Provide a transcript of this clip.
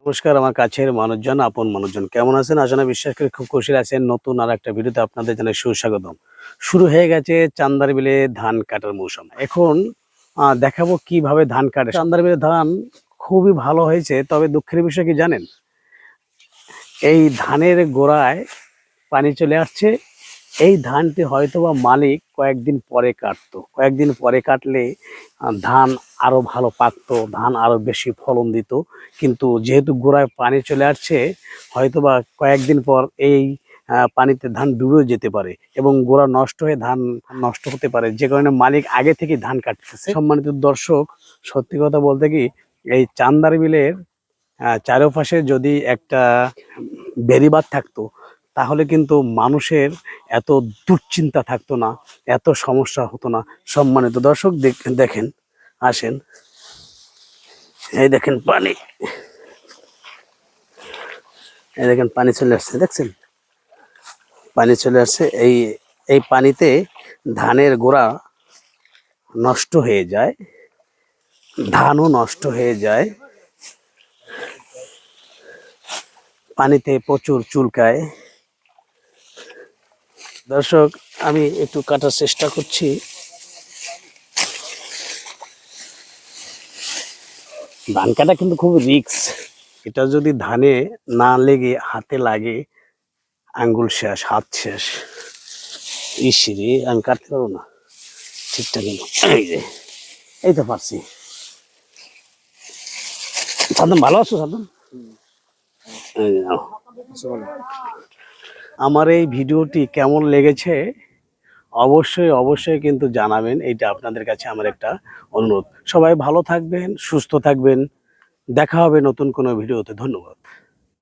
নমস্কার আমার কাছের মানুষজন, আপন মানুষজন কেমন আছেন? আশা বিশ্বাস করে খুব খুশি আছেন। নতুন আর একটা ভিডিওতে আপনাদের জানাই সুস্বাগতম। শুরু হয়ে গেছে চান্দার বিলে ধান কাটার মৌসুম। এখন দেখাবো কিভাবে ধান কাটে। চান্দার বিলে ধান খুবই ভালো হয়েছে, তবে দুঃখের বিষয় কি জানেন? এই ধানের গোড়ায় পানি চলে আসছে। এই ধানটি হয়তোবা মালিক কয়েকদিন পরে কাটতো, কয়েকদিন পরে কাটলে ধান আরো ভালো পাকতো, ধান আরো বেশি ফলন দিত। কিন্তু যেহেতু গোড়ায় পানি চলে আসছে, হয়তোবা কয়েকদিন পর এই পানিতে ধান ডুবেও যেতে পারে এবং গোড়া নষ্ট হয়ে ধান নষ্ট হতে পারে, যে কারণে মালিক আগে থেকে ধান কাটতেছে। সম্মানিত দর্শক, সত্যি কথা বলতে কি, এই চান্দার বিলের চারপাশে যদি একটা বেড়িবাঁধ থাকতো, তাহলে কিন্তু মানুষের এত দুশ্চিন্তা থাকতো না, এত সমস্যা হতো না। সম্মানিত দর্শক দেখেন, আসেন, এই দেখেন পানি, এই দেখেন পানি চলে আসছে, দেখছেন পানি চলে আসছে। এই পানিতে ধানের গোড়া নষ্ট হয়ে যায়, ধানও নষ্ট হয়ে যায়, পানিতে প্রচুর চুলকায়। দর্শক, আমি একটু কাটার চেষ্টা করছি। ধান কাটা কিন্তু খুব রিস্ক। এটা যদি ধানে না লেগে হাতে লাগে, আঙ্গুল শেষ, হাত শেষ। ইসিরে আমি কাটতে পারবো না ঠিকঠাক। এই যে, এই তো পারছি। সাধন ভালো আছো? সাধন, আমার এই ভিডিওটি কেমন লেগেছে অবশ্যই অবশ্যই কিন্তু জানাবেন। এইটা আপনাদের কাছে আমার একটা অনুরোধ। সবাই ভালো থাকবেন, সুস্থ থাকবেন। দেখা হবে নতুন কোনো ভিডিওতে। ধন্যবাদ।